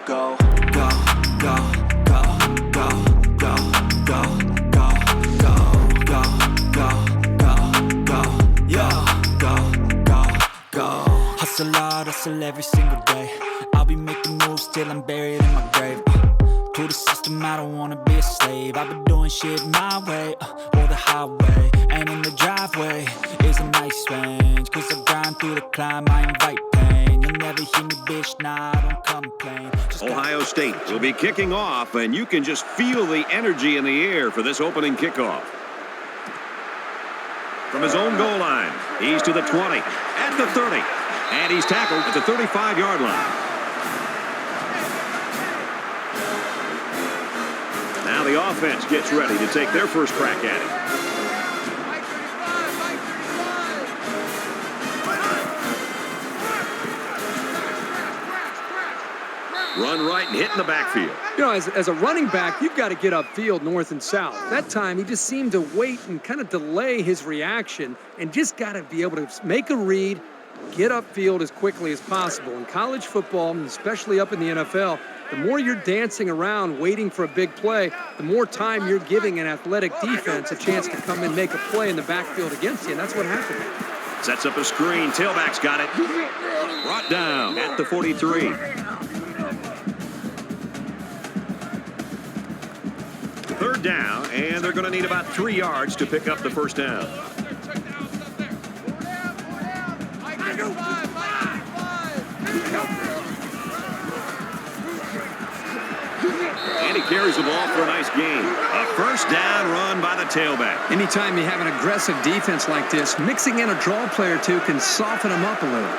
go, go, go, go, go, go, go, go, go, go, go, go, yeah, go, go, go. Hustle hard, hustle every single day. I'll be making moves till I'm buried in my grave. To the system, I don't wanna be a slave. I've been doing shit my way, or the highway. And in the driveway is a nice range. Cause I grind through the climb, I invite pain. You'll never hear me, bitch, nah, I don't complain. Ohio State will be kicking off, and you can just feel the energy in the air for this opening kickoff. From his own goal line, he's to the 20, at the 30, and he's tackled at the 35-yard line. Now the offense gets ready to take their first crack at it. Run right and hit in the backfield. You know, as a running back, you've got to get upfield north and south. That time, he just seemed to wait and kind of delay his reaction and just got to be able to make a read, get upfield as quickly as possible. In college football, and especially up in the NFL, the more you're dancing around waiting for a big play, the more time you're giving an athletic defense a chance to come and make a play in the backfield against you, and that's what happened. Sets up a screen. Tailback's got it. Brought down at the 43. Third down, and they're going to need about 3 yards to pick up the first down. And he carries the ball for a nice gain. A first down run by the tailback. Anytime you have an aggressive defense like this, mixing in a draw play or two can soften them up a little.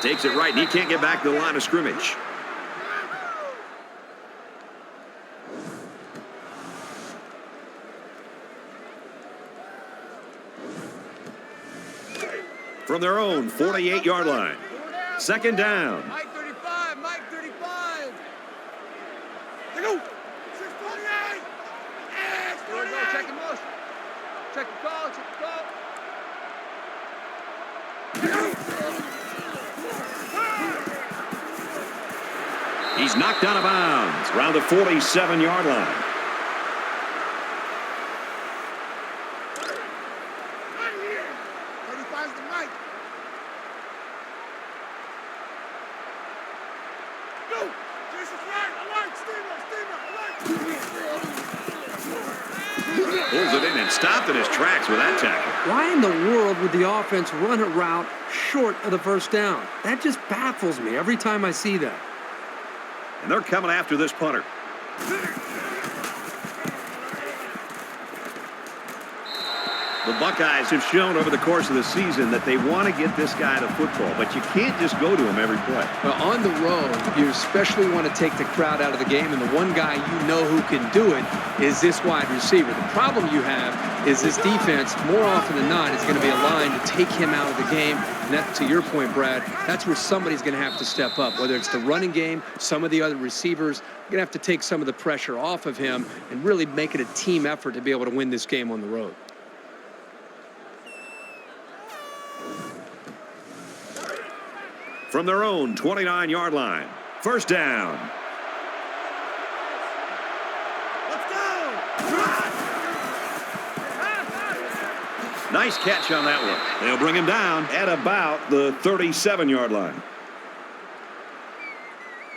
Takes it right, and he can't get back to the line of scrimmage. From their own 48-yard line. Second down. Mike 35, Mike 35. They go. 628. Check the motion. Check the call, check the call. He's knocked out of bounds around the 47-yard line. Pulls it in and stopped in his tracks with that tackle. Why in the world would the offense run a route short of the first down? That just baffles me every time I see that. And they're coming after this punter. The Buckeyes have shown over the course of the season that they want to get this guy to football, but you can't just go to him every play. Well, on the road, you especially want to take the crowd out of the game, and the one guy you know who can do it is this wide receiver. The problem you have is this defense, more often than not, is going to be aligned to take him out of the game. And that, to your point, Brad, that's where somebody's going to have to step up, whether it's the running game, some of the other receivers. You're going to have to take some of the pressure off of him and really make it a team effort to be able to win this game on the road. From their own 29-yard line. First down. Let's go. Nice catch on that one. They'll bring him down at about the 37-yard line.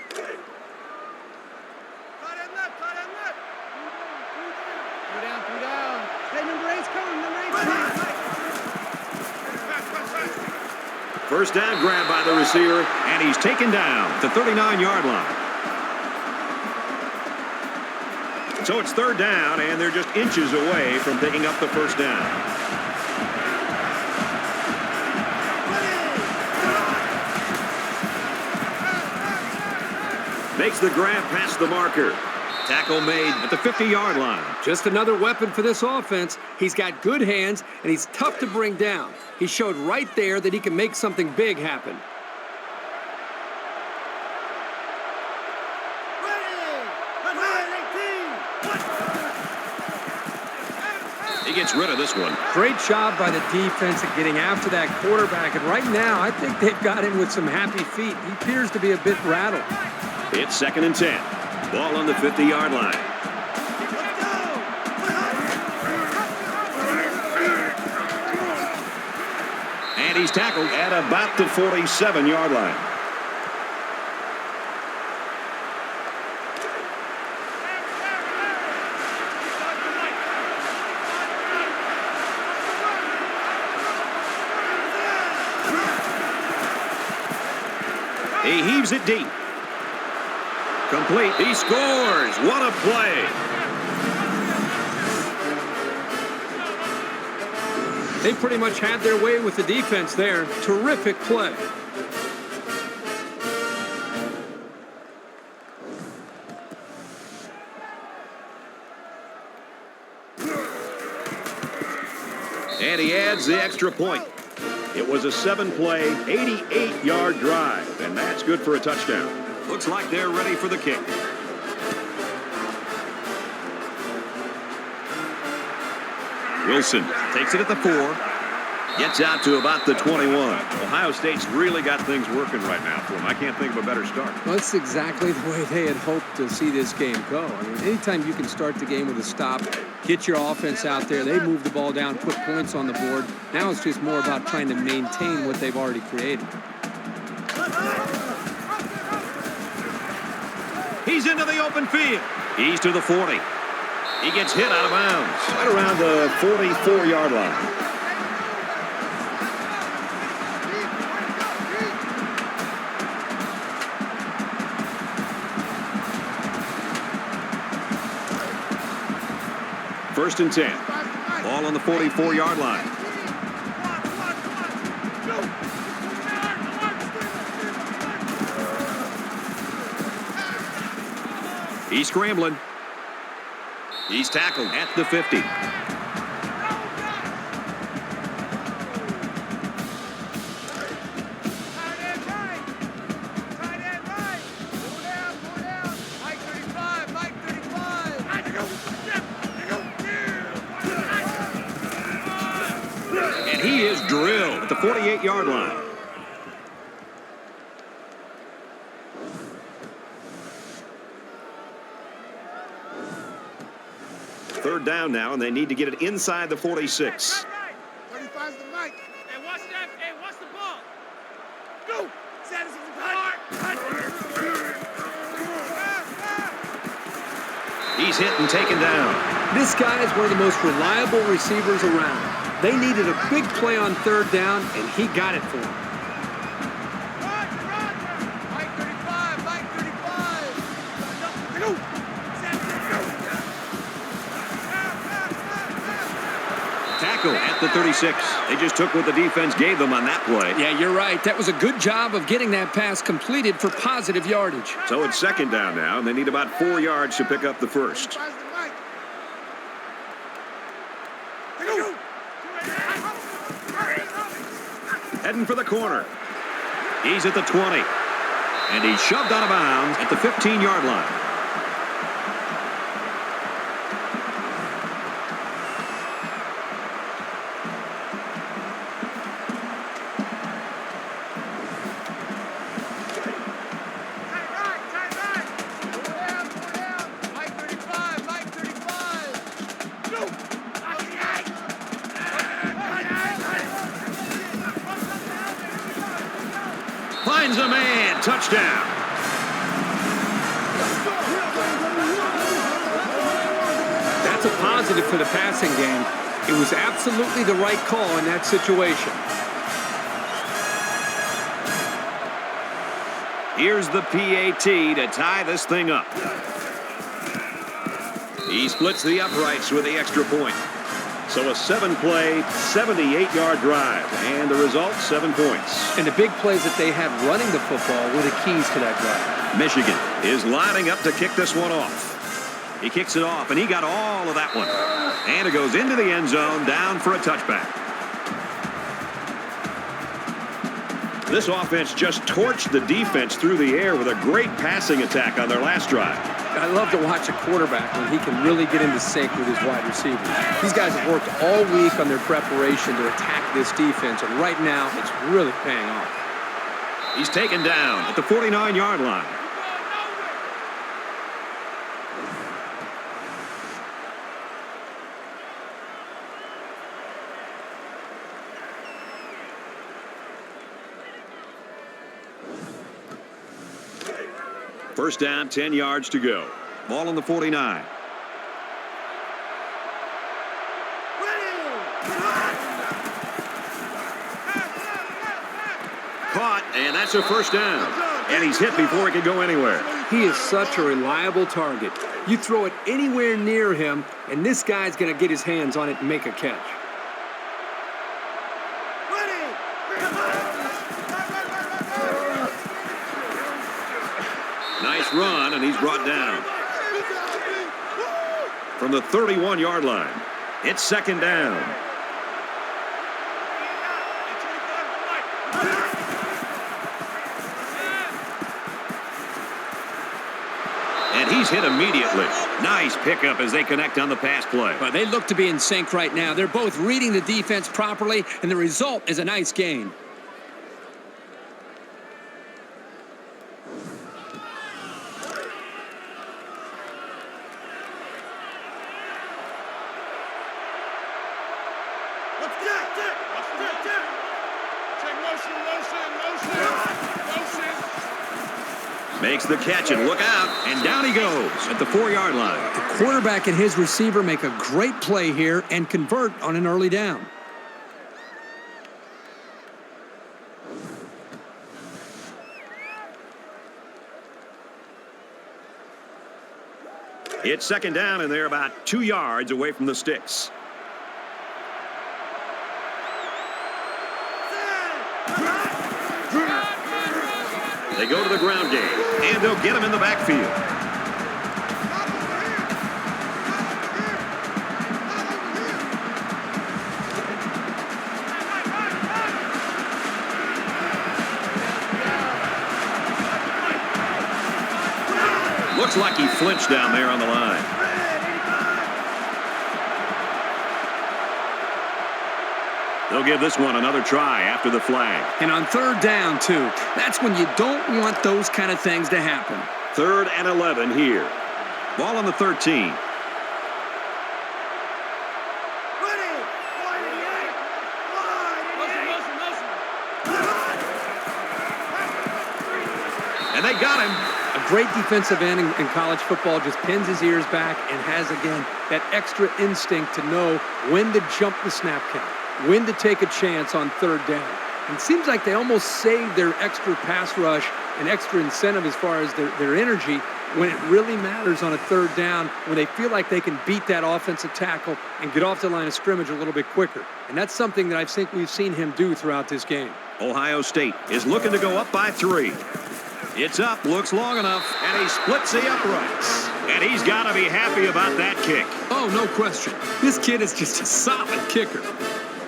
Three down. Hey, number 8's coming. Number 8's coming. First down grab by the receiver, and he's taken down at the 39-yard line. So it's third down, and they're just inches away from picking up the first down. Makes the grab past the marker. Tackle made at the 50-yard line. Just another weapon for this offense. He's got good hands, and he's tough to bring down. He showed right there that he can make something big happen. He gets rid of this one. Great job by the defense at getting after that quarterback. And right now, I think they've got him with some happy feet. He appears to be a bit rattled. It's 2nd and 10. Ball on the 50-yard line. And he's tackled at about the 47-yard line. He heaves it deep. Complete. He scores. What a play. They pretty much had their way with the defense there. Terrific play. And he adds the extra point. It was a 7-play, 88-yard drive, and that's good for a touchdown. Looks like they're ready for the kick. Wilson takes it at the 4. Gets out to about the 21. Ohio State's really got things working right now for them. I can't think of a better start. Well, that's exactly the way they had hoped to see this game go. I mean, anytime you can start the game with a stop, get your offense out there, they move the ball down, put points on the board. Now it's just more about trying to maintain what they've already created. He's into the open field. He's to the 40. He gets hit out of bounds right around the 44-yard line. First and 10. Ball on the 44-yard line. He's scrambling. He's tackled at the 50. And he is drilled at the 48-yard line. Third down now, and they need to get it inside the 46. 35's the right. Hey, watch that. Hey, watch the ball. Go. Set us He's hit and taken down. This guy is one of the most reliable receivers around. They needed a big play on third down, and he got it for them. Mike 35, Mike 35. Go. Tackle at the 36. They just took what the defense gave them on that play. Yeah, you're right. That was a good job of getting that pass completed for positive yardage. So it's second down now, and they need about 4 yards to pick up the first. Heading for the corner. He's at the 20. And he's shoved out of bounds at the 15-yard line. Finds a man. Touchdown. That's a positive for the passing game. It was absolutely the right call in that situation. Here's the PAT to tie this thing up. He splits the uprights with the extra point. So a 7-play, 78-yard drive. And the result, 7 points. And the big plays that they had running the football were the keys to that drive. Michigan is lining up to kick this one off. He kicks it off, and he got all of that one. And it goes into the end zone, down for a touchback. This offense just torched the defense through the air with a great passing attack on their last drive. I love to watch a quarterback when he can really get into sync with his wide receivers. These guys have worked all week on their preparation to attack this defense, and right now it's really paying off. He's taken down at the 49-yard line. First down, 10 yards to go. Ball on the 49. Caught, and that's a first down. And he's hit before he can go anywhere. He is such a reliable target. You throw it anywhere near him, and this guy's going to get his hands on it and make a catch. Nice run, and he's brought down. From the 31-yard line, it's second down. And he's hit immediately. Nice pickup as they connect on the pass play. But they look to be in sync right now. They're both reading the defense properly, and the result is a nice gain. Makes the catch and look out, and down he goes at the 4-yard line. The quarterback and his receiver make a great play here and convert on an early down. It's second down, and they're about 2 yards away from the sticks. They go to the ground game, and they'll get him in the backfield. Looks like he flinched down there on the line. They'll give this one another try after the flag. And on third down, too. That's when you don't want those kind of things to happen. 3rd and 11 here. Ball on the 13. And they got him. A great defensive end in college football just pins his ears back and has, again, that extra instinct to know when to jump the snap count, when to take a chance on third down. And it seems like they almost save their extra pass rush and extra incentive as far as their energy when it really matters on a third down, when they feel like they can beat that offensive tackle and get off the line of scrimmage a little bit quicker. And that's something that I think we've seen him do throughout this game. Ohio State is looking to go up by 3. It's up, looks long enough, and he splits the uprights. And he's got to be happy about that kick. Oh, no question. This kid is just a solid kicker.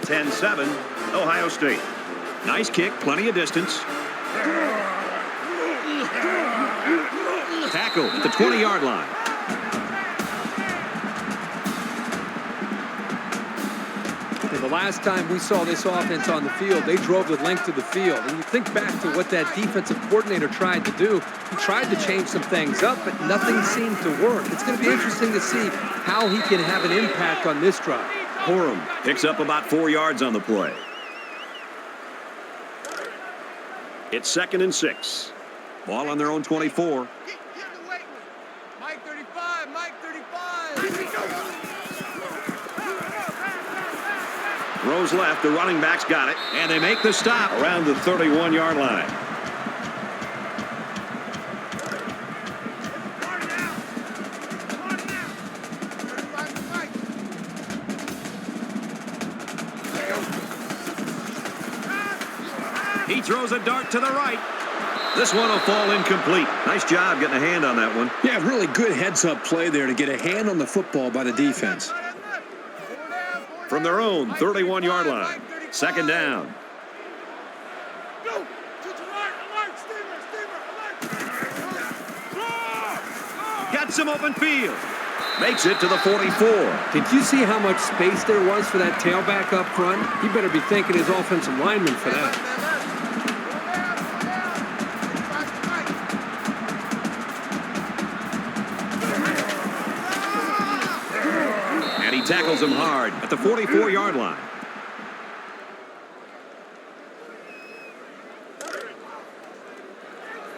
10-7, Ohio State. Nice kick, plenty of distance. Tackle at the 20-yard line. The last time we saw this offense on the field, they drove the length of the field. And you think back to what that defensive coordinator tried to do. He tried to change some things up, but nothing seemed to work. It's going to be interesting to see how he can have an impact on this drive. Horam picks up about 4 yards on the play. It's 2nd and 6. Ball on their own 24. Mike 35, Mike 35. Throws left, the running back's got it, and they make the stop around the 31-yard line. He throws a dart to the right. This one will fall incomplete. Nice job getting a hand on that one. Yeah, really good heads-up play there to get a hand on the football by the defense. From their own 31-yard line. 2nd down. Some open field. Makes it to the 44. Did you see how much space there was for that tailback up front? He better be thanking his offensive lineman for that. And he tackles him hard at the 44-yard line.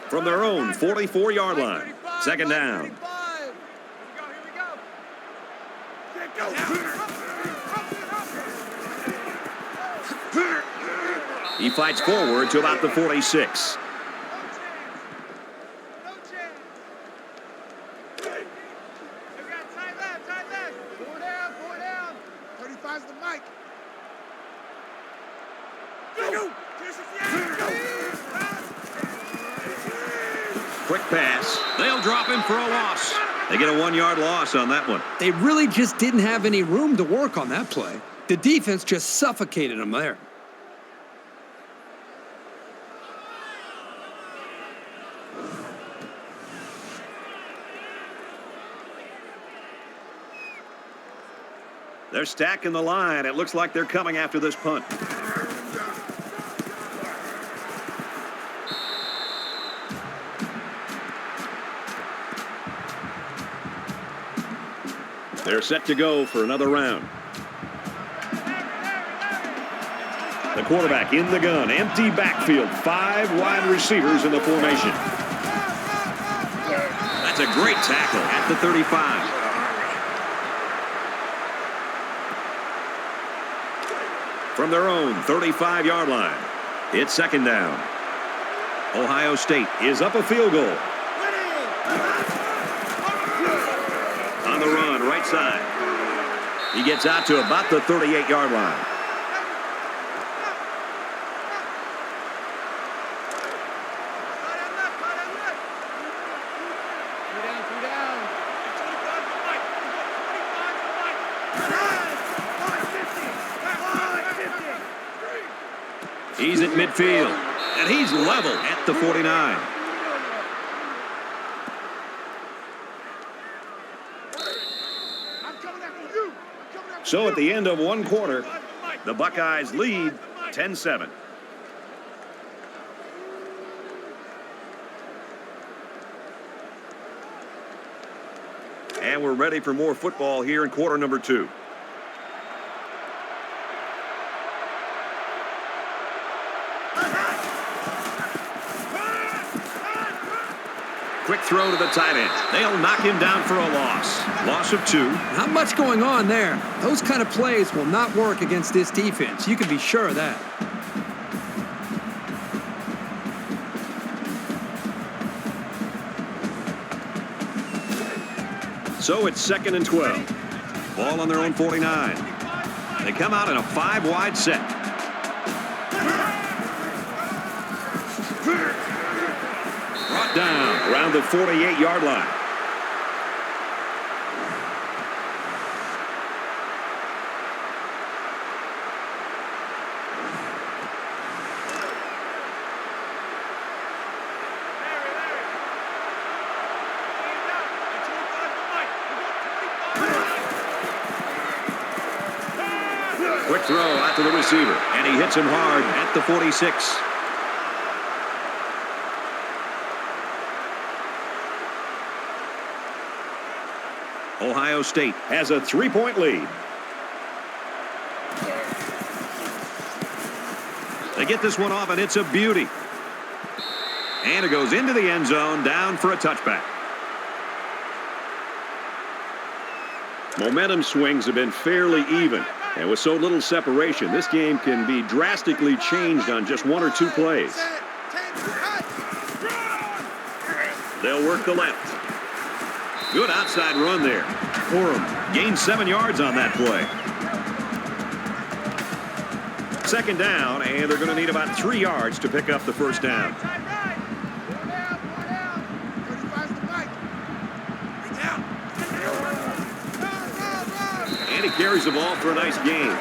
From their own 44-yard line. Second down. He fights forward to about the 46. Quick pass. They'll drop him for a loss. They get a 1-yard loss on that one. They really just didn't have any room to work on that play. The defense just suffocated them there. They're stacking the line. It looks like they're coming after this punt. They're set to go for another round. The quarterback in the gun. Empty backfield. 5 wide receivers in the formation. That's a great tackle at the 35. From their own 35-yard line, it's second down. Ohio State is up a field goal. On the run, right side. He gets out to about the 38-yard line. He's at midfield, and he's level at the 49. So at the end of one quarter, the Buckeyes lead 10-7. And we're ready for more football here in quarter number 2. Quick throw to the tight end. They'll knock him down for a loss. Loss of 2. Not much going on there. Those kind of plays will not work against this defense. You can be sure of that. So it's 2nd and 12. Ball on their own 49. They come out in a 5-wide set. Brought down around the 48-yard line. Quick throw out to the receiver, and he hits him hard at the 46. Ohio State has a 3-point lead. They get this one off, and it's a beauty. And it goes into the end zone, down for a touchback. Momentum swings have been fairly even. And with so little separation, this game can be drastically changed on just 1 or 2 plays. They'll work the left. Good outside run there. Orem gained 7 yards on that play. Second down, and they're going to need about 3 yards to pick up the first down. And he carries the ball for a nice gain.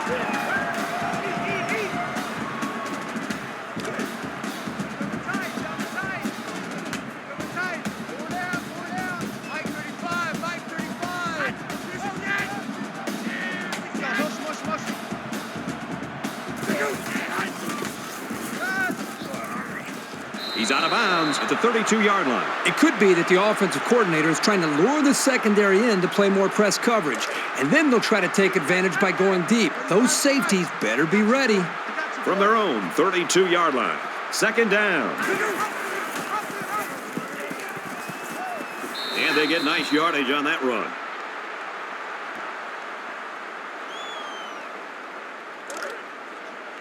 He's out of bounds at the 32-yard line. It could be that the offensive coordinator is trying to lure the secondary in to play more press coverage, and then they'll try to take advantage by going deep. Those safeties better be ready. From their own 32-yard line, second down. And they get nice yardage on that run.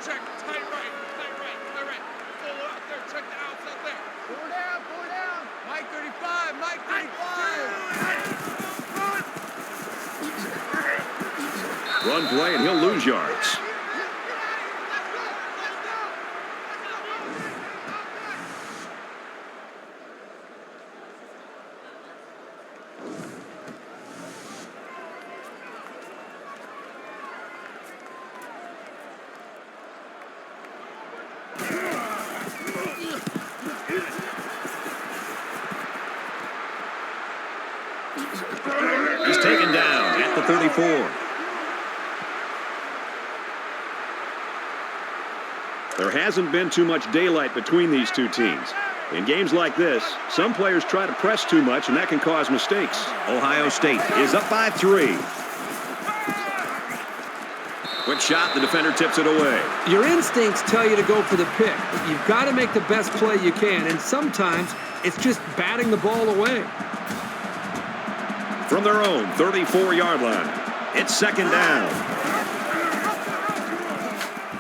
Check, tight right. Full out there, check the outs out there. Four down. Mike 35, Mike 35. Run play, and he'll lose yards. He's taken down at the 34. There hasn't been too much daylight between these two teams. In games like this, some players try to press too much, and that can cause mistakes. Ohio State is up by 3. Quick shot, the defender tips it away. Your instincts tell you to go for the pick, but you've got to make the best play you can, and sometimes it's just batting the ball away. From their own 34-yard line, it's second down.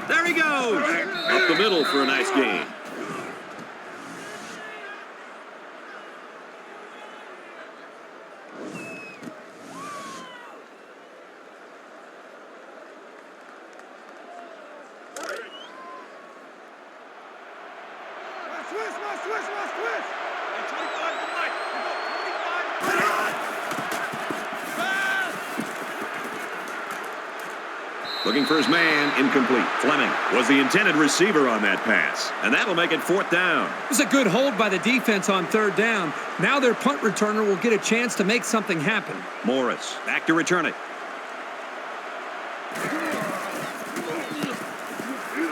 There he goes. Up the middle for a nice gain. Switch. 25 to Mike. We go 25. Looking for his man, incomplete. Fleming was the intended receiver on that pass, and that'll make it fourth down. It was a good hold by the defense on third down. Now their punt returner will get a chance to make something happen. Morris back to return it.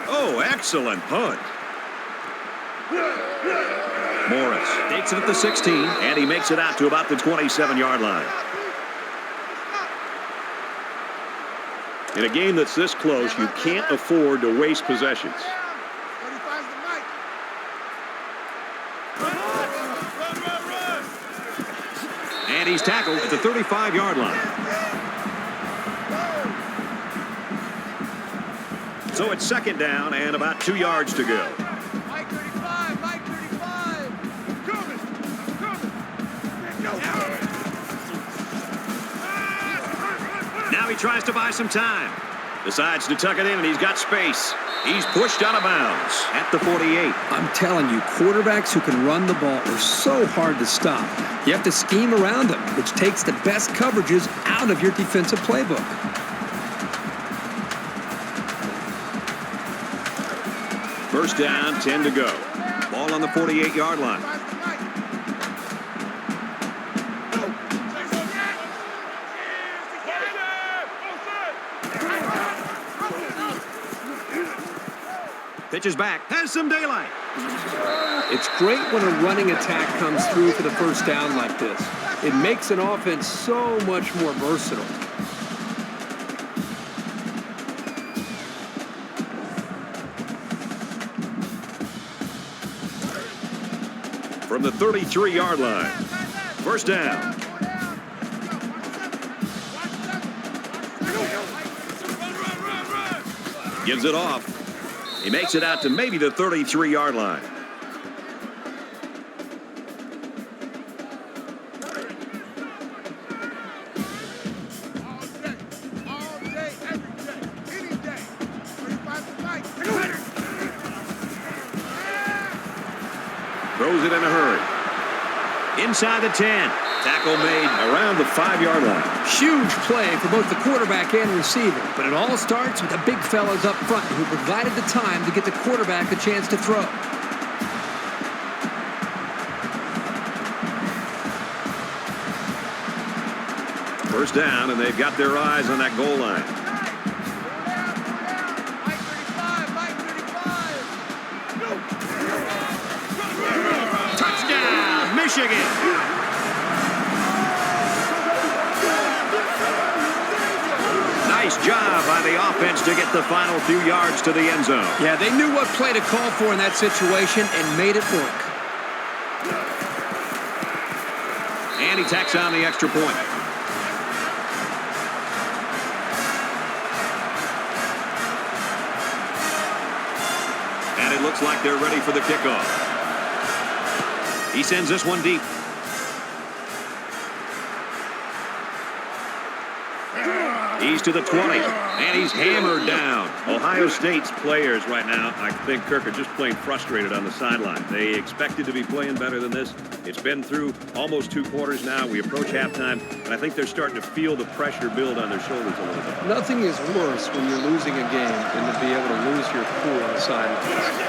Oh, excellent punt. Morris takes it at the 16, and he makes it out to about the 27-yard line. In a game that's this close, you can't afford to waste possessions. And he's tackled at the 35-yard line. So it's second down and about 2 yards to go. Mike 35. Coming. Now he tries to buy some time. Decides to tuck it in, and he's got space. He's pushed out of bounds at the 48. I'm telling you, quarterbacks who can run the ball are so hard to stop. You have to scheme around them, which takes the best coverages out of your defensive playbook. First down, 10 to go. Ball on the 48-yard line. Pitches back, has some daylight. It's great when a running attack comes through for the first down like this. It makes an offense so much more versatile. From the 33-yard line. First down. Gives it off. He makes it out to maybe the 33-yard line. All day, every day, any day. 35 to Mike. Throws it in a hurry. Inside the 10. Tackle made around the 5-yard line. Huge play for both the quarterback and receiver, but it all starts with the big fellas up front who provided the time to get the quarterback a chance to throw. First down, and they've got their eyes on that goal line. Mike 35. Michigan. Nice job by the offense to get the final few yards to the end zone. Yeah, they knew what play to call for in that situation and made it work. And he tacks on the extra point. And it looks like they're ready for the kickoff. He sends this one deep. He's to the 20, and he's hammered down. Ohio State's players right now, I think, Kirk, are just plain frustrated on the sideline. They expected to be playing better than this. It's been through almost 2 quarters now. We approach halftime, and I think they're starting to feel the pressure build on their shoulders a little bit. Nothing is worse when you're losing a game than to be able to lose your cool on the sidelines.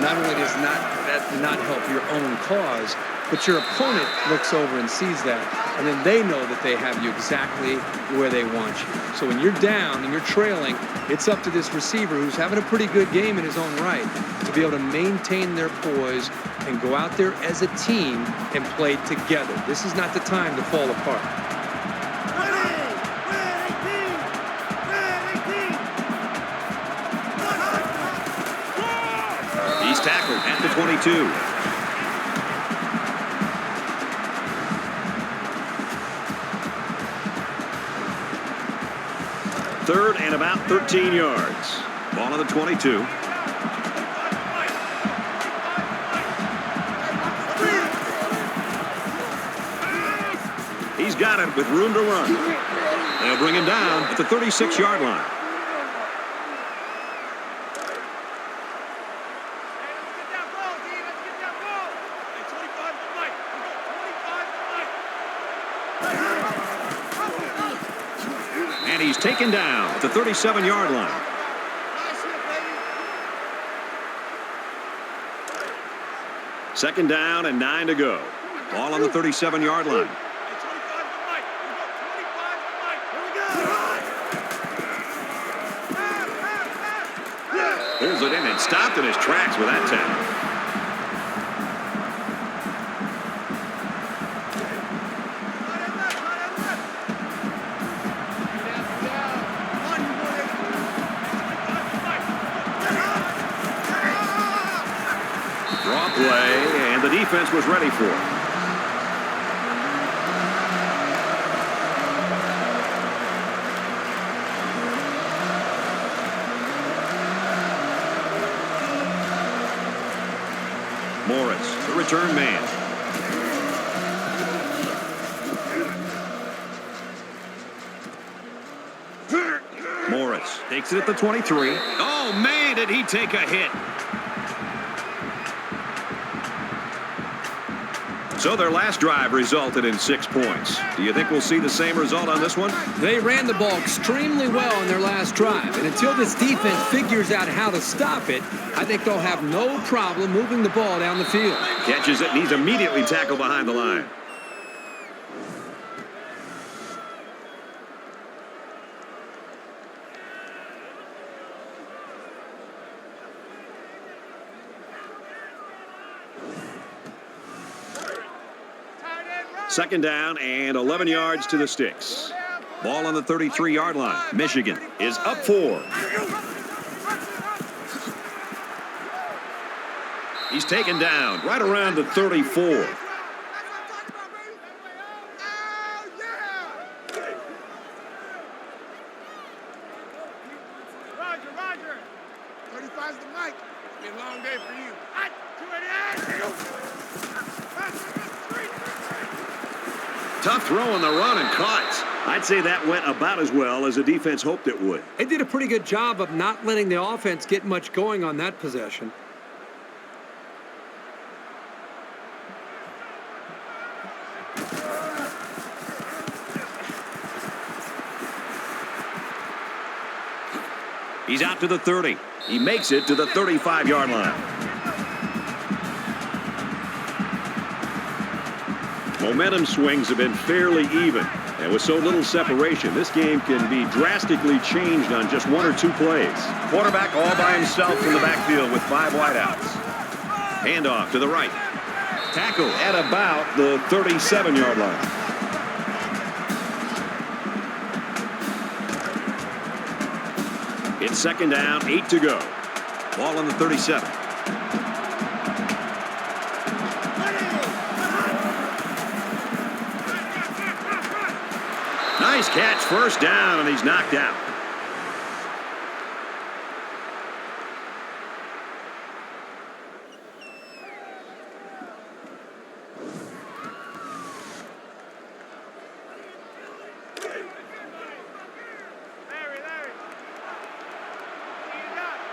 Not only does that not help your own cause, but your opponent looks over and sees that, and then they know that they have you exactly where they want you. So when you're down and you're trailing, it's up to this receiver who's having a pretty good game in his own right to be able to maintain their poise and go out there as a team and play together. This is not the time to fall apart. He's tackled at the 22. Third and about 13 yards. Ball on the 22. He's got it with room to run. They'll bring him down at the 36-yard line. And he's taken down at the 37-yard line. Second down and 9 to go. Ball on the 37-yard line. Pulls it in and stopped in his tracks with that tackle. Draw play, and the defense was ready for it. Morris, the return man. Morris takes it at the 23. Oh, man, did he take a hit. So their last drive resulted in 6 points. Do you think we'll see the same result on this one? They ran the ball extremely well in their last drive, and until this defense figures out how to stop it, I think they'll have no problem moving the ball down the field. Catches it, and he's immediately tackled behind the line. Second down and 11 yards to the sticks. Ball on the 33-yard line. Michigan is up 4. He's taken down right around the 34. Roger. 35's the mic. It'll be a long day for you. Tough throw on the run and caught. I'd say that went about as well as the defense hoped it would. They did a pretty good job of not letting the offense get much going on that possession. He's out to the 30. He makes it to the 35-yard line. Momentum swings have been fairly even, and with so little separation, this game can be drastically changed on just 1 or 2 plays. Quarterback all by himself in the backfield with 5 wideouts. Handoff to the right. Tackle at about the 37-yard line. It's second down, 8 to go. Ball on the 37. Nice catch, first down, and he's knocked out.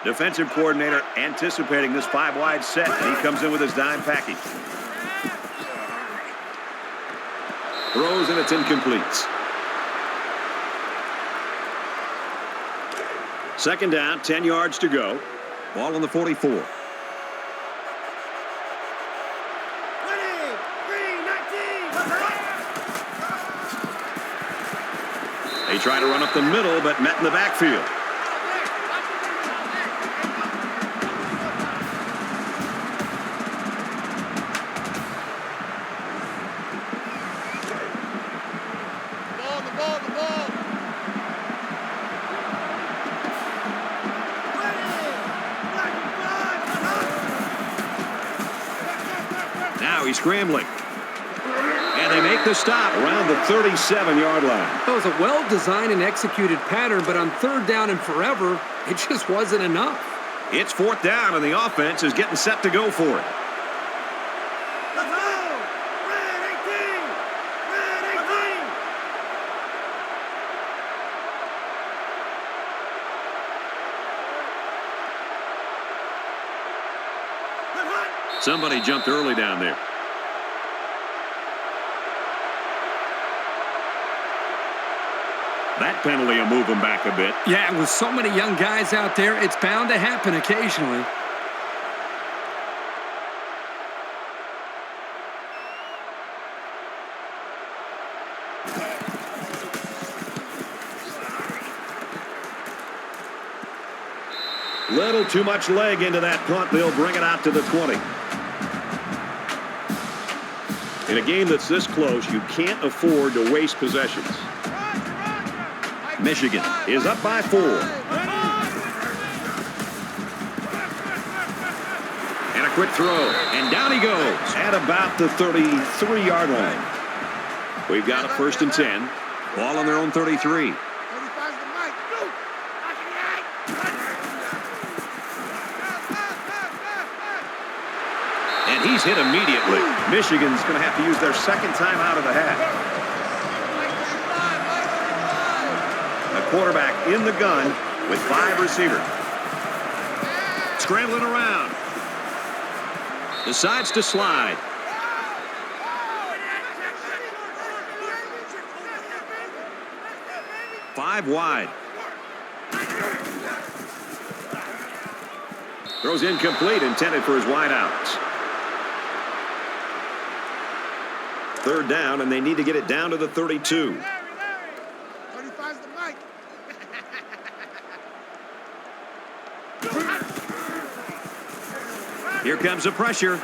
Defensive coordinator anticipating this 5-wide set, and he comes in with his dime package. Throws, and it's incomplete. Second down, 10 yards to go. Ball on the 44. They try to run up the middle, but met in the backfield. Now he's scrambling. And they make the stop around the 37-yard line. That was a well-designed and executed pattern, but on third down and forever, it just wasn't enough. It's fourth down, and the offense is getting set to go for it. Somebody jumped early down there. That penalty will move them back a bit. Yeah, with so many young guys out there, it's bound to happen occasionally. Little too much leg into that punt. They'll bring it out to the 20. In a game that's this close, you can't afford to waste possessions. Michigan is up by 4. And a quick throw. And down he goes at about the 33-yard line. We've got a first and 10. Ball on their own 33. And he's hit immediately. Michigan's going to have to use their second time out of the half. The quarterback in the gun with 5 receivers. Scrambling around. Decides to slide. Five wide. Throws incomplete, intended for his wideouts. Third down, and they need to get it down to the 32. 35's the mic. Here comes the pressure.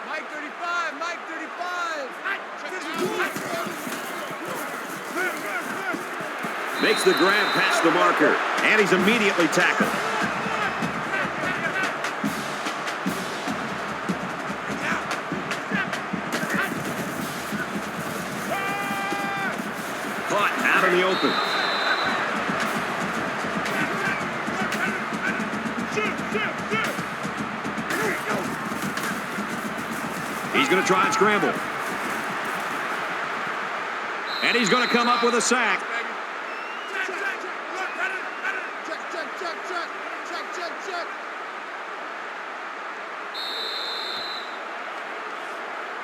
Mike 35, Mike 35. Makes the grab past the marker, and he's immediately tackled. Caught out in the open. He's going to try and scramble. And he's going to come up with a sack.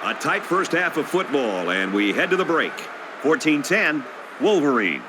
A tight first half of football, and we head to the break. 14-10, Wolverines.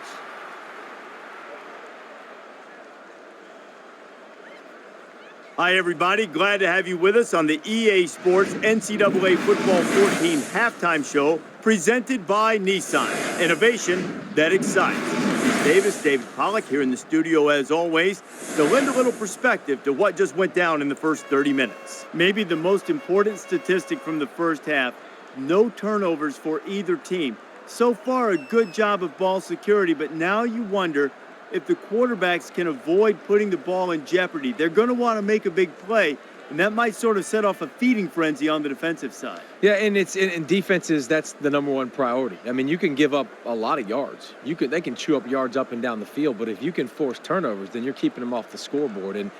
Hi, everybody. Glad to have you with us on the EA Sports NCAA Football 14 halftime show presented by Nissan. Innovation that excites. Steve Davis, David Pollack here in the studio as always to lend a little perspective to what just went down in the first 30 minutes. Maybe the most important statistic from the first half, no turnovers for either team. So far, a good job of ball security, but now you wonder if the quarterbacks can avoid putting the ball in jeopardy. They're going to want to make a big play, and that might sort of set off a feeding frenzy on the defensive side. Yeah, and it's in defenses, that's the number one priority. I mean, you can give up a lot of yards. They can chew up yards up and down the field, but if you can force turnovers, then you're keeping them off the scoreboard, and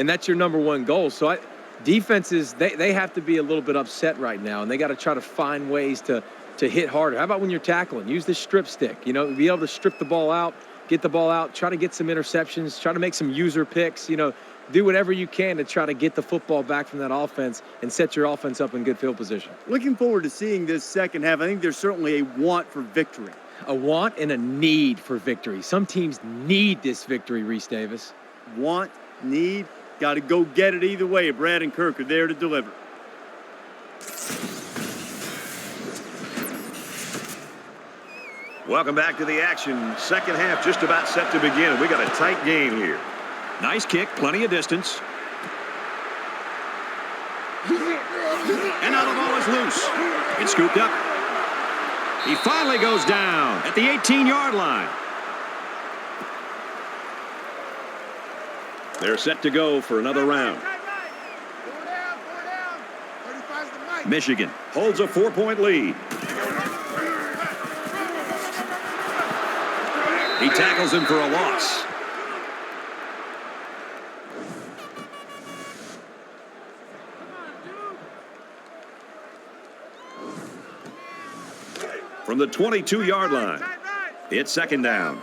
that's your number one goal. So defenses, they have to be a little bit upset right now, and they got to try to find ways to hit harder. How about when you're tackling? Use the strip stick. You know, be able to strip the ball out, get the ball out, try to get some interceptions, try to make some user picks, do whatever you can to try to get the football back from that offense and set your offense up in good field position. Looking forward to seeing this second half. I think there's certainly a want for victory. A want and a need for victory. Some teams need this victory, Reese Davis. Want, need, got to go get it either way. Brad and Kirk are there to deliver. Welcome back to the action. Second half just about set to begin. We got a tight game here. Nice kick, plenty of distance. And now the ball is loose. It's scooped up. He finally goes down at the 18-yard line. They're set to go for another round. Michigan holds a 4-point lead. He tackles him for a loss. From the 22-yard line, it's second down.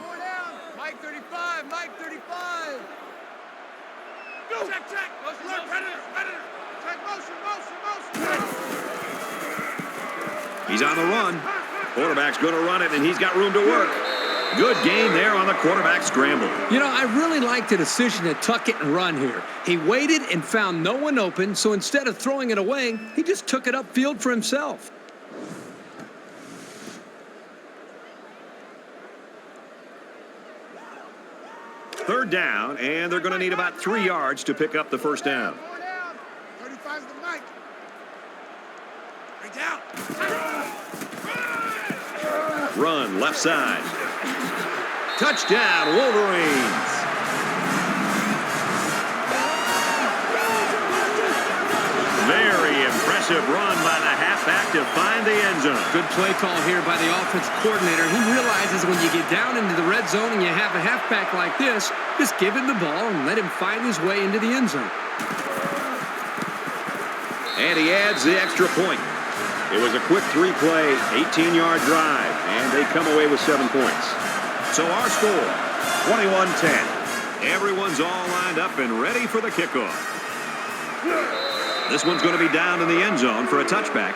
Mike 35, Mike 35. Go. Check. Predator. Check, motion. He's on the run. Quarterback's going to run it, and he's got room to work. Good gain there on the quarterback scramble. I really like the decision to tuck it and run here. He waited and found no one open, so instead of throwing it away, he just took it upfield for himself. Third down, and they're going to need about 3 yards to pick up the first down. 35's the Mike. Right down. Run left side. Touchdown, Wolverines. Very impressive run by the halfback to find the end zone. Good play call here by the offensive coordinator. He realizes when you get down into the red zone and you have a halfback like this, just give him the ball and let him find his way into the end zone. And he adds the extra point. It was a quick 3-play, 18-yard drive, and they come away with 7 points. So our score, 21-10. Everyone's all lined up and ready for the kickoff. This one's going to be down in the end zone for a touchback.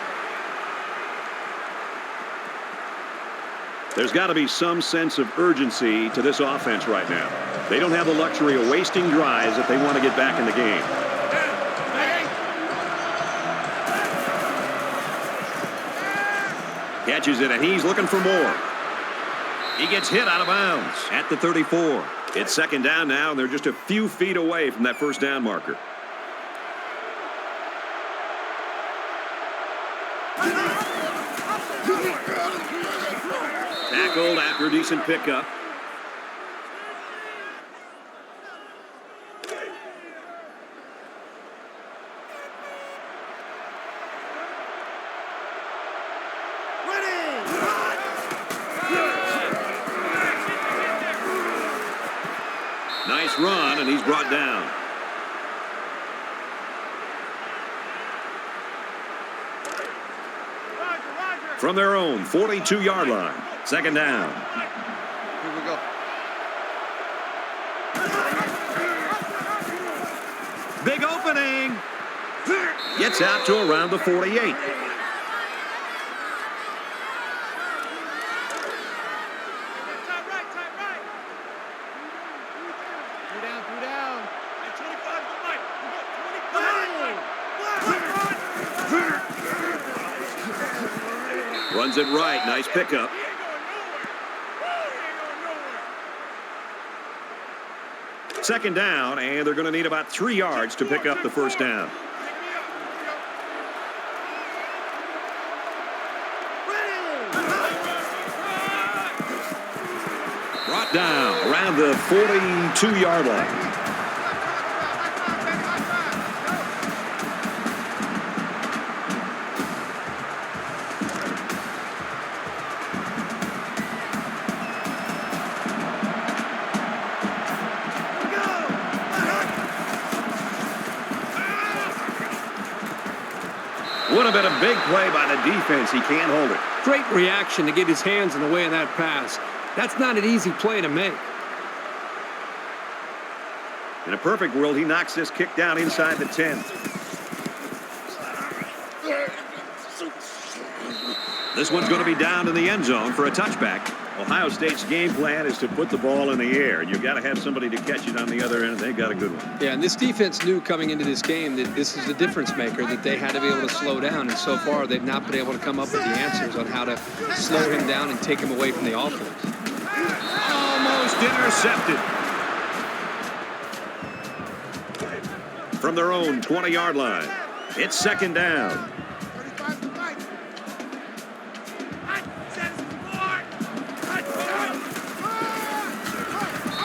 There's got to be some sense of urgency to this offense right now. They don't have the luxury of wasting drives if they want to get back in the game. Catches it, and he's looking for more. He gets hit out of bounds at the 34. It's second down now, and they're just a few feet away from that first down marker. Tackled after a decent pickup. Nice run, and he's brought down. From their own 42-yard line. Second down. Here we go. Big opening. Gets out to around the 48. Three down. 25 to Mike. 25 Runs it right. Nice pickup. Second down, and they're going to need about 3 yards to pick up the first down. Brought down around the 42-yard line. Would have been a big play by the defense. He can't hold it. Great reaction to get his hands in the way of that pass. That's not an easy play to make. In a perfect world, he knocks this kick down inside the 10. This one's going to be down in the end zone for a touchback. Ohio State's game plan is to put the ball in the air. You've got to have somebody to catch it on the other end. They've got a good one. Yeah, and this defense knew coming into this game that this is a difference maker, that they had to be able to slow down. And so far, they've not been able to come up with the answers on how to slow him down and take him away from the offense. Almost intercepted. From their own 20-yard line. It's second down.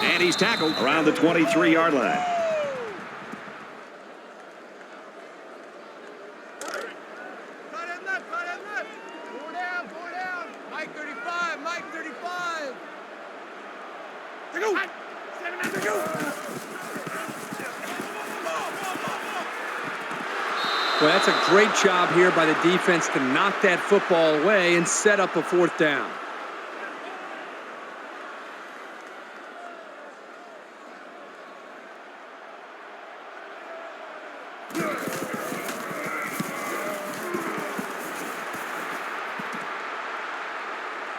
And he's tackled around the 23-yard line. Four down. Mike 35, Mike 35. Well, that's a great job here by the defense to knock that football away and set up a fourth down.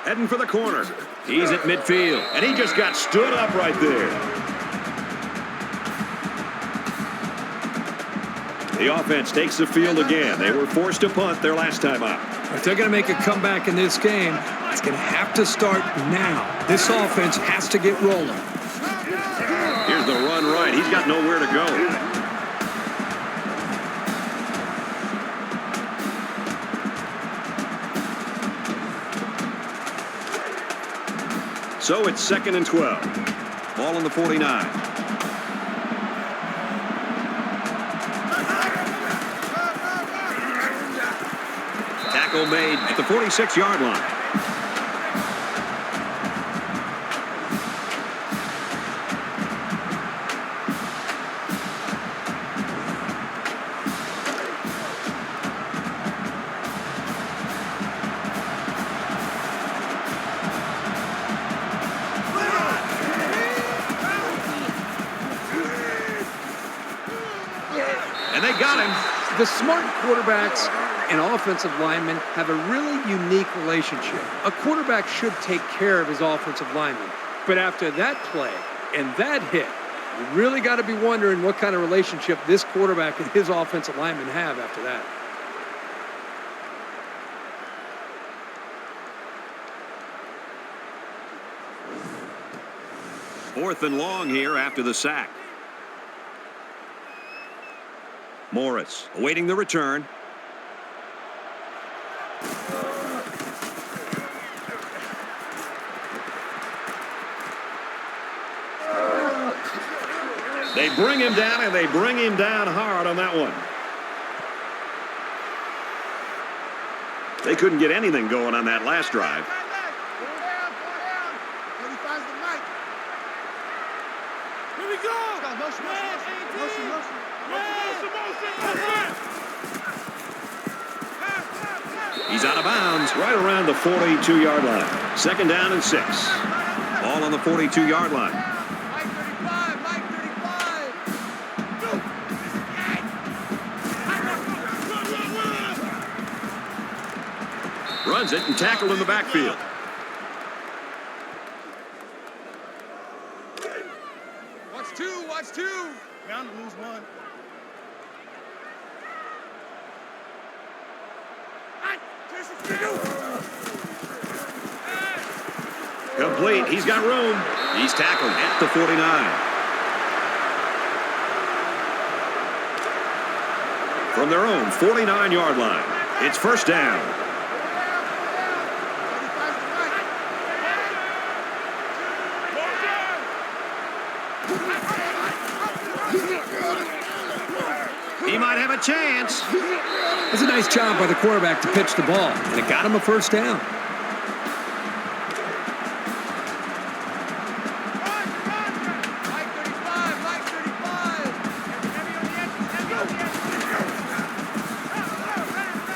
Heading for the corner. He's at midfield, and he just got stood up right there. The offense takes the field again. They were forced to punt their last time out. If they're going to make a comeback in this game, it's going to have to start now. This offense has to get rolling. Here's the run right. He's got nowhere to go. So it's 2nd and 12. Ball on the 49. Tackle made at the 46-yard line. And they got him. The smart quarterbacks and offensive linemen have a really unique relationship. A quarterback should take care of his offensive lineman. But after that play and that hit, you really got to be wondering what kind of relationship this quarterback and his offensive lineman have after that. Fourth and long here after the sack. Morris awaiting the return. They bring him down, and they bring him down hard on that one. They couldn't get anything going on that last drive. Four down. 35's the Mike. Here we go. He's out of bounds right around the 42-yard line. 2nd down and 6. Ball on the 42-yard line. Mike 35. Runs it and tackled in the backfield. Watch two. Bound to lose one. Complete. He's got room. He's tackled at the 49. From their own 49-yard line, it's first down. He might have a chance. It's a nice job by the quarterback to pitch the ball, and it got him a first down.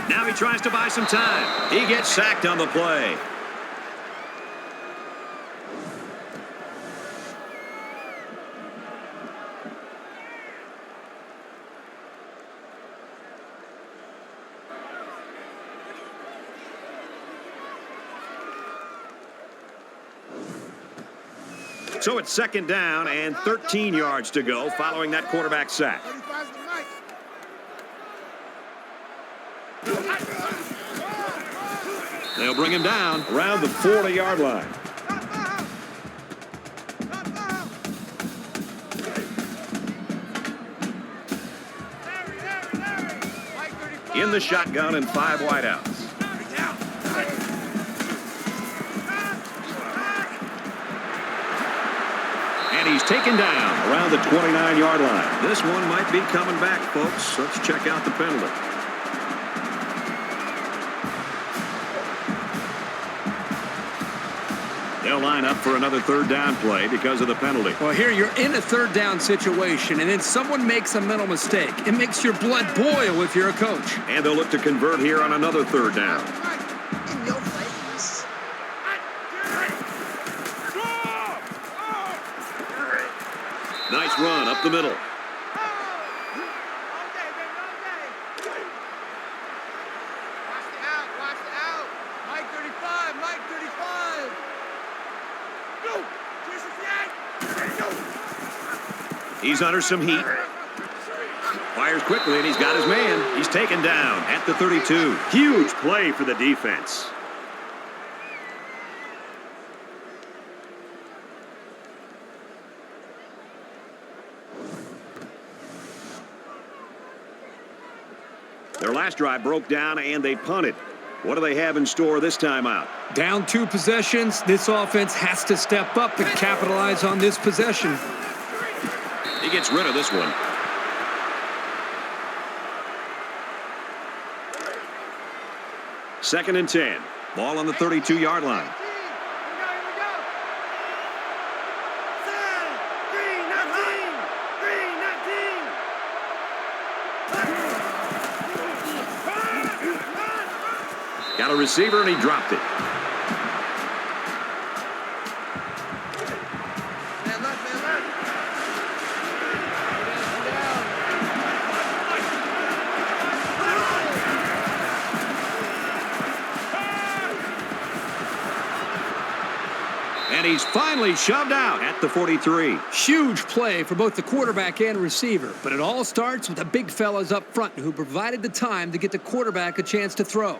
Now he tries to buy some time. He gets sacked on the play. So it's second down and 13 yards to go following that quarterback sack. They'll bring him down around the 40-yard line. In the shotgun and 5 wideouts. And he's taken down around the 29-yard line. This one might be coming back, folks. Let's check out the penalty. They'll line up for another third down play because of the penalty. Well, here you're in a third down situation, and then someone makes a mental mistake. It makes your blood boil if you're a coach. And they'll look to convert here on another third down. Nice run up the middle. He's under some heat. Fires quickly, and he's got his man. He's taken down at the 32. Huge play for the defense. Their last drive broke down, and they punted. What do they have in store this time out? Down 2 possessions. This offense has to step up and capitalize on this possession. He gets rid of this one. Second and 10. Ball on the 32-yard line. Got a receiver, and he dropped it. And he's finally shoved out at the 43. Huge play for both the quarterback and receiver, but it all starts with the big fellas up front who provided the time to get the quarterback a chance to throw.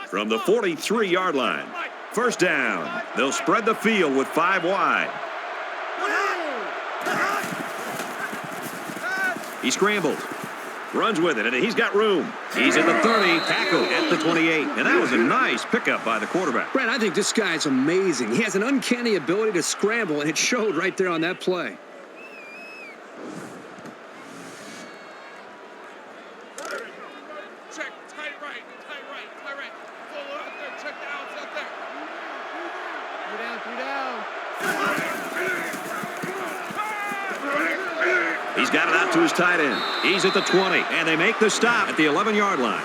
From the 43-yard line, first down. They'll spread the field with 5 wide. He scrambles, runs with it, and he's got room. He's at the 30, tackled at the 28. And that was a nice pickup by the quarterback. Brad, I think this guy's amazing. He has an uncanny ability to scramble, and it showed right there on that play. Check, tight right. Full out there, check the outs out there. 3 down. He's got it out to his tight end. He's at the 20, and they make the stop at the 11-yard line.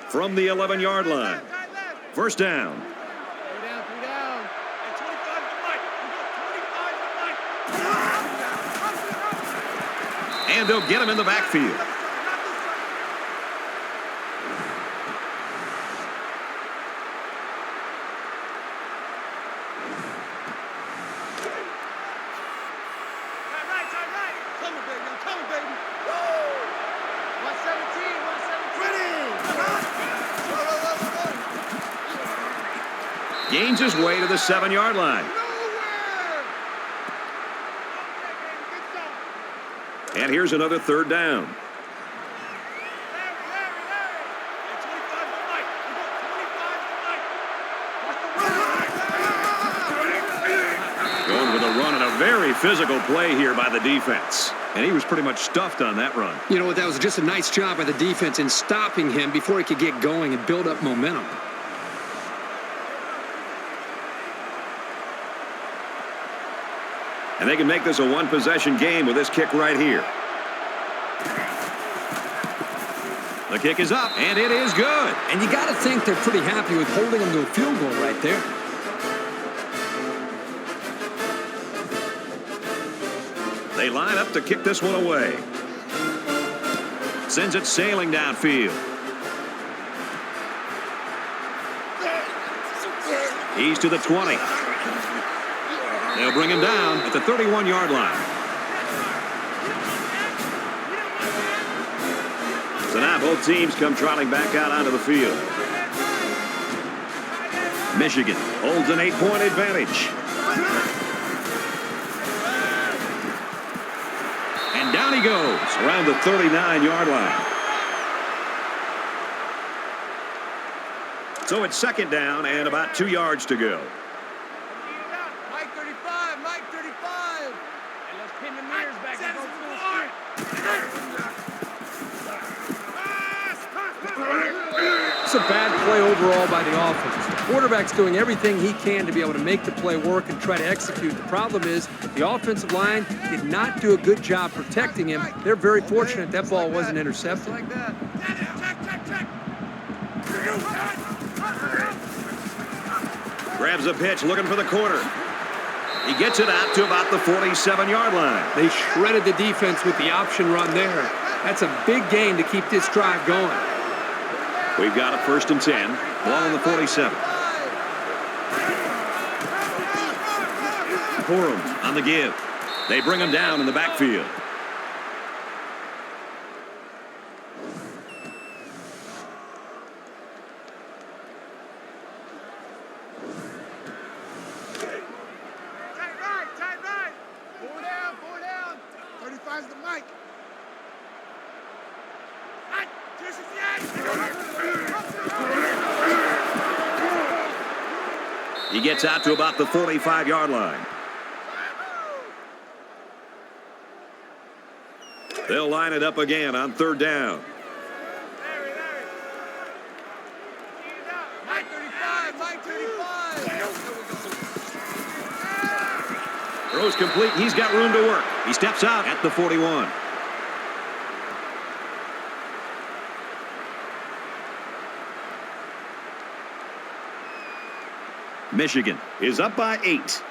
From the 11-yard line, first down. 3 down. And 25 to Mike. We go 25 to Mike. And they'll get him in the backfield. Gains his way to the 7-yard line. And here's another third down. Going with a run and a very physical play here by the defense. And he was pretty much stuffed on that run. You know what? That was just a nice job by the defense in stopping him before he could get going and build up momentum. And they can make this a one-possession game with this kick right here. The kick is up, and it is good. And you got to think they're pretty happy with holding him to a field goal right there. They line up to kick this one away. Sends it sailing downfield. He's to the 20. They'll bring him down at the 31-yard line. So now both teams come trotting back out onto the field. Michigan holds an 8-point advantage. And down he goes around the 39-yard line. So it's second down and about 2 yards to go. Mike 35, Mike 35. And let's pin the mirrors back and go full sprint. It's a bad play overall by the offense. The quarterback's doing everything he can to be able to make the play work and try to execute. The problem is the offensive line did not do a good job protecting him. They're very fortunate that ball wasn't intercepted. Like that. Check. Grabs a pitch, looking for the corner. He gets it out to about the 47-yard line. They shredded the defense with the option run there. That's a big gain to keep this drive going. We've got a 1st and 10. Ball on the 47. Corum on the give. They bring him down in the backfield. Tight right. Four down. 35's the mic. He gets out to about the 45-yard line. They'll line it up again on 3rd down. Mike 35. Throws complete. He's got room to work. He steps out at the 41. Michigan is up by 8.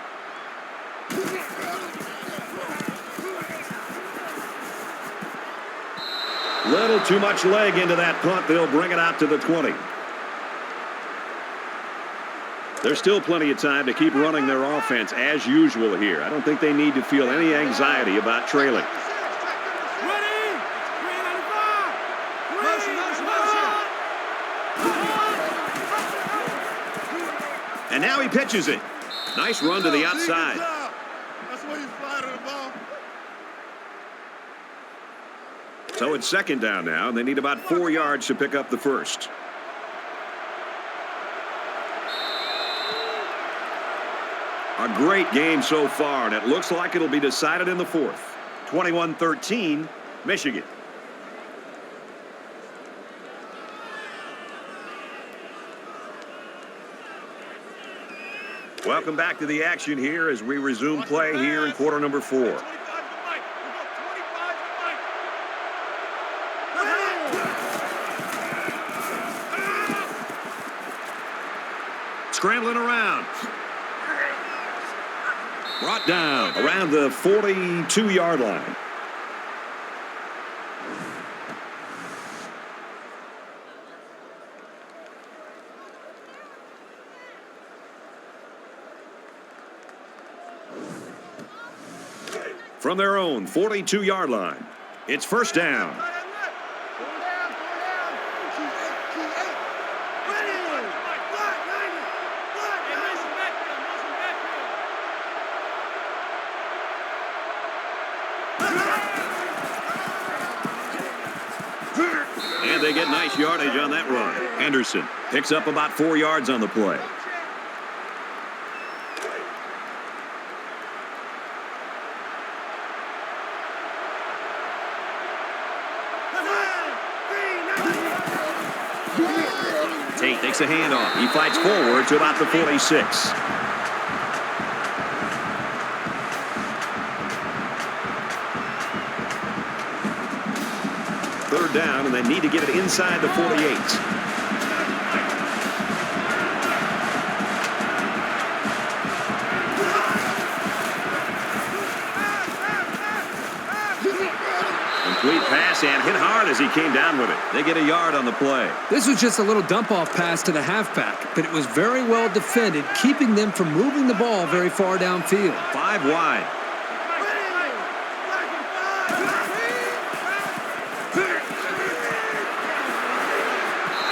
Little too much leg into that punt. They'll bring it out to the 20. There's still plenty of time to keep running their offense as usual here. I don't think they need to feel any anxiety about trailing. And now he pitches it. Nice run to the outside. That's where you fly to the ball. So it's second down now, and they need about 4 yards to pick up the first. A great game so far, and it looks like it'll be decided in the 4th. 21-13, Michigan. Welcome back to the action here as we resume play here in quarter number 4. Scrambling around. Brought down around the 42-yard line. From their own 42-yard line, it's first down. they get nice yardage on that run. Henderson picks up about 4 yards on the play. Tate takes a handoff. He fights forward to about the 46. Third down, and they need to get it inside the 48. Complete pass and hit hard as he came down with it. They get a yard on the play. This was just a little dump-off pass to the halfback, but it was very well defended, keeping them from moving the ball very far downfield. 5 wide.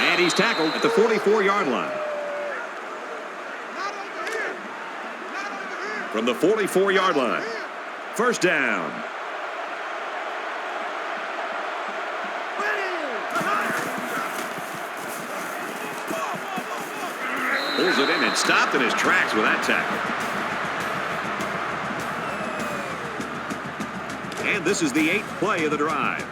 And he's tackled at the 44-yard line. From the 44-yard line. First down. Pulls it in and stopped in his tracks with that tackle. And this is the 8th play of the drive.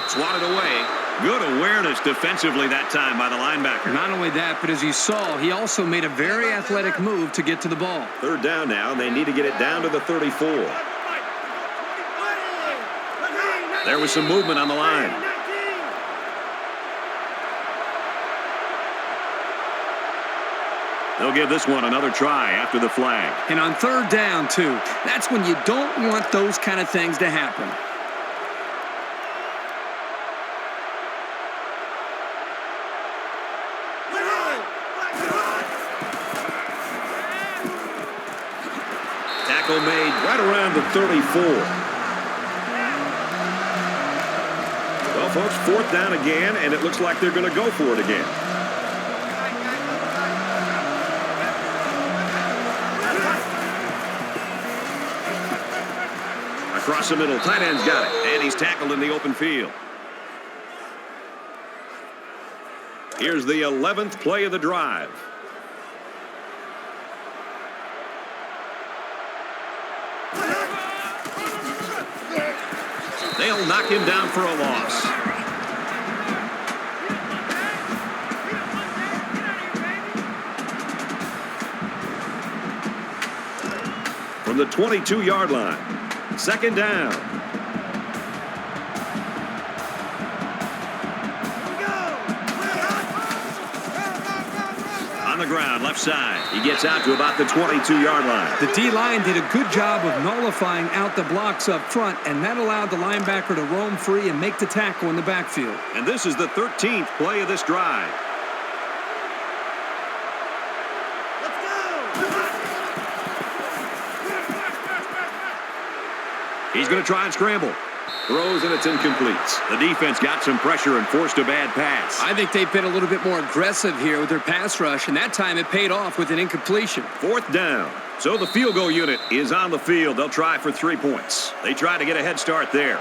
Swatted away. Good awareness defensively that time by the linebacker. Not only that, but as you saw, he also made a very athletic move to get to the ball. Third down now, and they need to get it down to the 34. There was some movement on the line. They'll give this one another try after the flag. And on third down, too, that's when you don't want those kind of things to happen. Tackle made right around the 34. Well, folks, fourth down again, and it looks like they're going to go for it again. Across the middle, tight end's got it, and he's tackled in the open field. Here's the 11th play of the drive. They'll knock him down for a loss. From the 22-yard line. Second down. On the ground, left side. He gets out to about the 22-yard line. The D-line did a good job of nullifying out the blocks up front, and that allowed the linebacker to roam free and make the tackle in the backfield. And this is the 13th play of this drive. He's going to try and scramble. Throws, and it's incomplete. The defense got some pressure and forced a bad pass. I think they've been a little bit more aggressive here with their pass rush, and that time it paid off with an incompletion. Fourth down. So the field goal unit is on the field. They'll try for 3 points. They try to get a head start there.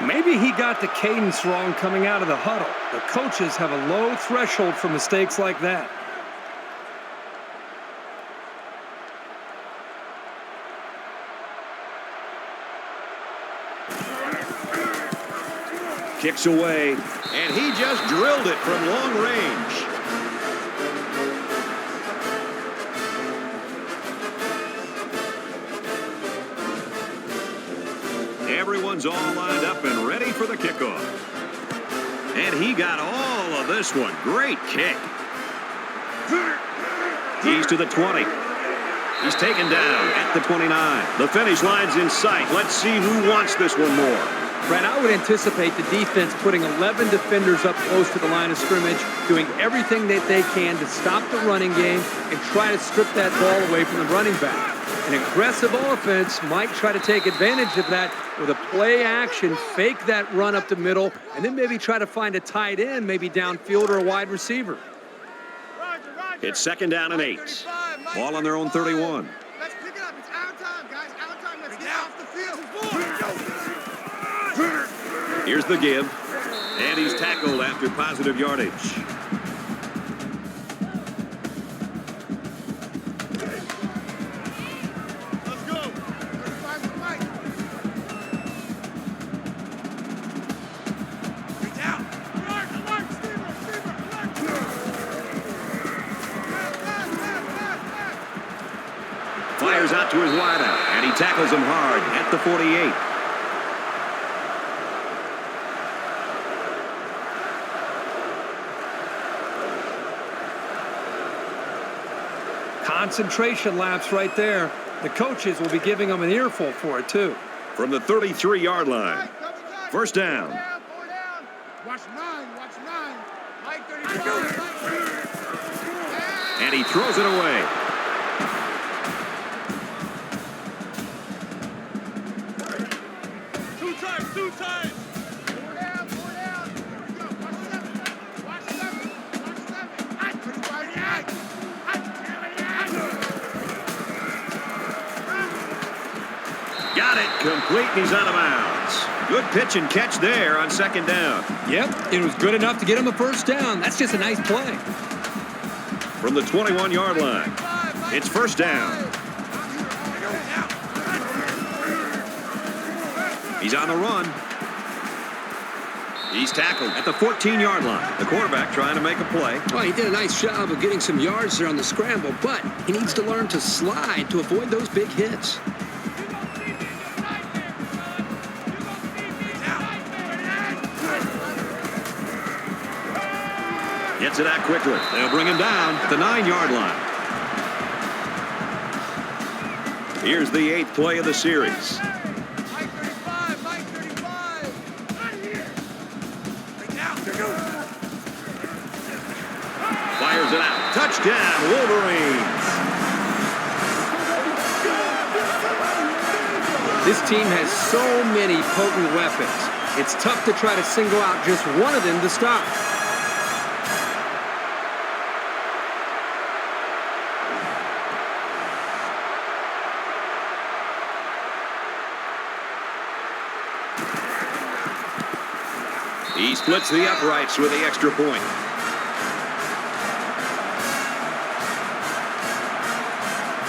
Maybe he got the cadence wrong coming out of the huddle. The coaches have a low threshold for mistakes like that. Kicks away, and he just drilled it from long range. Everyone's all lined up and ready for the kickoff. And he got all of this one. Great kick. He's to the 20. He's taken down at the 29. The finish line's in sight. Let's see who wants this one more. Brad, I would anticipate the defense putting 11 defenders up close to the line of scrimmage, doing everything that they can to stop the running game and try to strip that ball away from the running back. An aggressive offense might try to take advantage of that with a play action, fake that run up the middle, and then maybe try to find a tight end, maybe downfield or a wide receiver. It's second down and 8. Ball on their own 31. Let's pick it up. It's our time, guys. Our time. Let's get off the field. Here's the give. And he's tackled after positive yardage. Let's go. 35 to Mike. Reach out. Mark, Steamer. Fires out to his wideout, and he tackles him hard at the 48. Concentration lapse right there. The coaches will be giving them an earful for it, too. From the 33-yard line. First down. Four down. Watch 9. Mike 35. And he throws it away. Two times. Four down. Here we go. Watch 7. Watch 35. Got it. Complete, and he's out of bounds. Good pitch and catch there on second down. Yep, it was good enough to get him a first down. That's just a nice play. From the 21-yard line, it's first down. He's on the run. He's tackled at the 14-yard line. The quarterback trying to make a play. Well, he did a nice job of getting some yards there on the scramble, but he needs to learn to slide to avoid those big hits. Gets it out quickly. They'll bring him down at the 9-yard line. Here's the 8th play of the series. Mike 35. Fires it out. Touchdown, Wolverines. This team has so many potent weapons. It's tough to try to single out just one of them to stop. He splits the uprights with the extra point.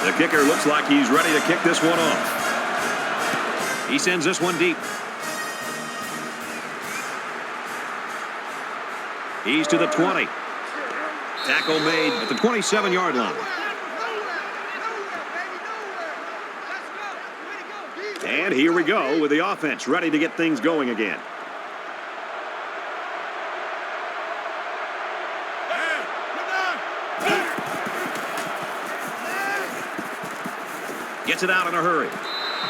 The kicker looks like he's ready to kick this one off. He sends this one deep. He's to the 20. Tackle made at the 27-yard line. And here we go with the offense ready to get things going again. Gets it out in a hurry.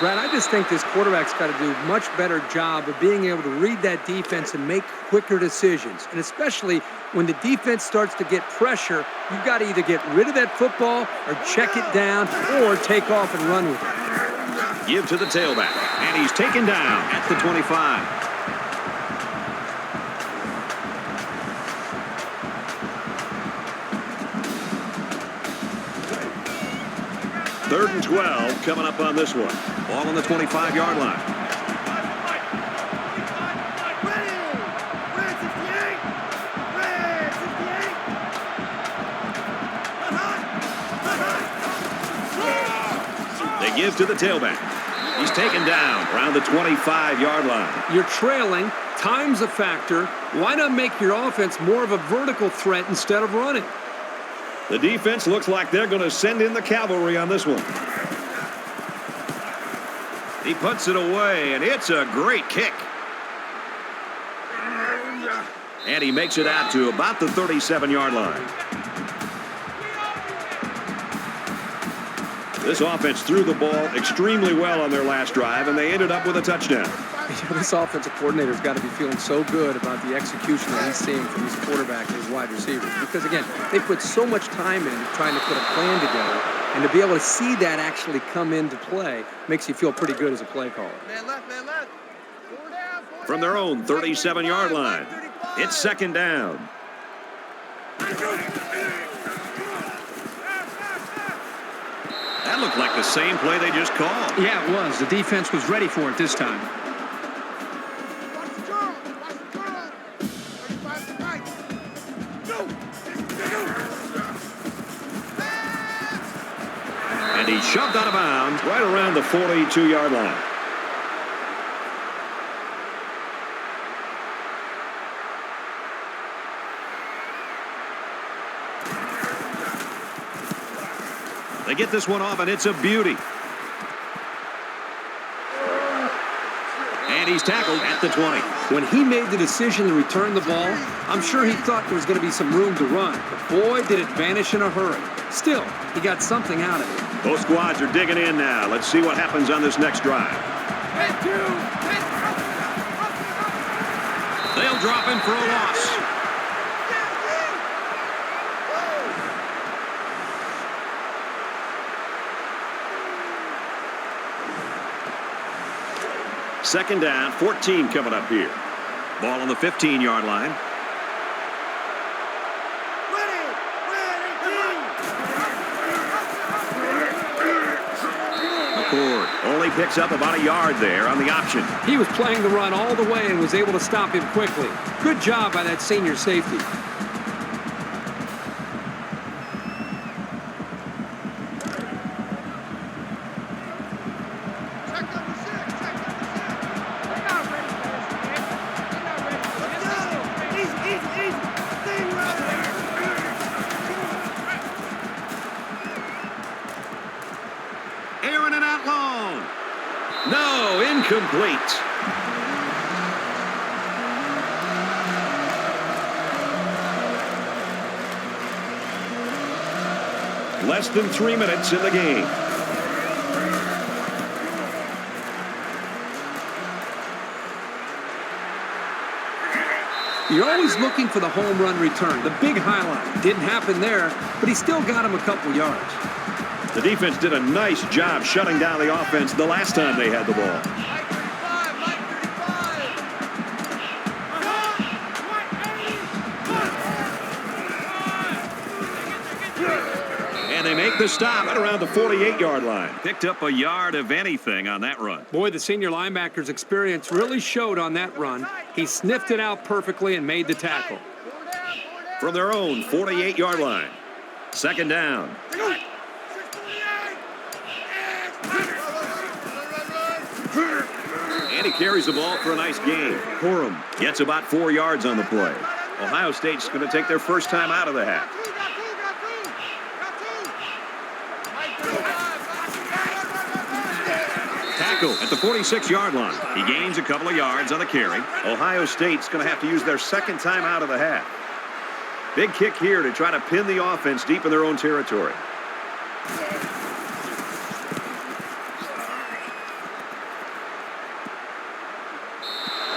Brad, I just think this quarterback's got to do a much better job of being able to read that defense and make quicker decisions. And especially when the defense starts to get pressure, you've got to either get rid of that football or check it down or take off and run with it. Give to the tailback, and he's taken down at the 25. Third and 12 coming up on this one. Ball on the 25-yard line. They give to the tailback. He's taken down around the 25-yard line. You're trailing. Time's a factor. Why not make your offense more of a vertical threat instead of running? The defense looks like they're going to send in the cavalry on this one. He puts it away, and it's a great kick. And he makes it out to about the 37-yard line. This offense threw the ball extremely well on their last drive, and they ended up with a touchdown. This offensive coordinator's got to be feeling so good about the execution that he's seeing from his quarterback and his wide receivers. Because, again, they put so much time in trying to put a plan together, And to be able to see that actually come into play makes you feel pretty good as a play caller. Man left, man left. Four down, four From their down. own 37-yard line. 35. It's second down. That looked like the same play they just called. Yeah, it was. The defense was ready for it this time. Watch the curl. Watch the curl. 35 to the right. Go. And he shoved out of bounds right around the 42-yard line. They get this one off, and it's a beauty. And he's tackled at the 20. When he made the decision to return the ball, I'm sure he thought there was going to be some room to run. But boy, did it vanish in a hurry. Still, he got something out of it. Both squads are digging in now. Let's see what happens on this next drive. They'll drop him for a loss. Second down, 14 coming up here. Ball on the 15-yard line. McCord only picks up about a yard there on the option. He was playing the run all the way and was able to stop him quickly. Good job by that senior safety. Aaron and out long. No, incomplete. Less than 3 minutes in the game. You're always looking for the home run return, the big highlight. Didn't happen there, but he still got him a couple yards. The defense did a nice job shutting down the offense the last time they had the ball. Mike 35, Mike 35. And they make the stop at around the 48-yard line. Picked up a yard of anything on that run. Boy, the senior linebacker's experience really showed on that run. He sniffed it out perfectly and made the tackle. From their own 48-yard line. Second down. And he carries the ball for a nice gain. Corum gets about 4 yards on the play. Ohio State's going to take their first time out of the half. Tackle at the 46-yard line. He gains a couple of yards on the carry. Ohio State's going to have to use their second time out of the half. Big kick here to try to pin the offense deep in their own territory.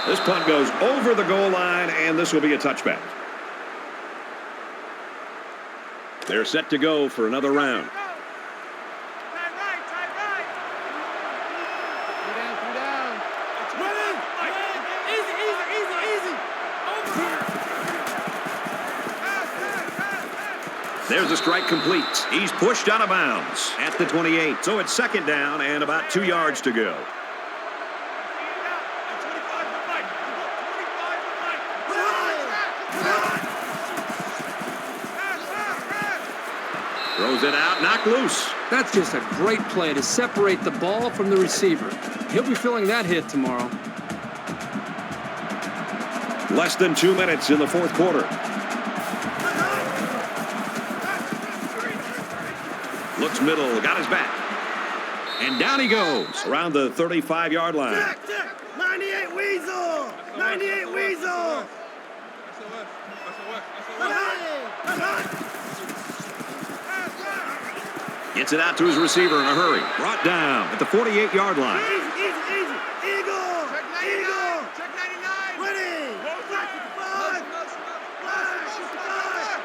This punt goes over the goal line, and this will be a touchback. They're set to go for another round. There's a strike complete. He's pushed out of bounds at the 28. So it's second down and about 2 yards to go. Throws it out, knocked loose. That's just a great play to separate the ball from the receiver. He'll be feeling that hit tomorrow. Less than 2 minutes in the fourth quarter. Looks middle, got his back. And down he goes around the 35-yard line. 98 Weasel! 98 Weasel! Gets it out to his receiver in a hurry. Brought down at the 48-yard line. Easy! Eagle! Check 99! Check 99! Winning! Black 55! Black 55!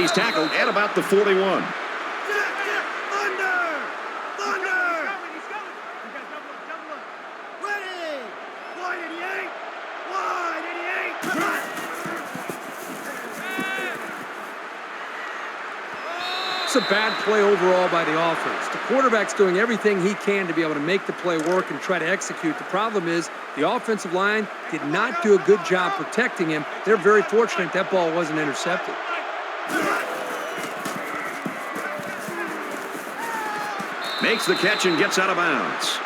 he's tackled at about the 41. It's a bad play overall by the offense. The quarterback's doing everything he can to be able to make the play work and try to execute. The problem is the offensive line did not do a good job protecting him. They're very fortunate that ball wasn't intercepted. Makes the catch and gets out of bounds.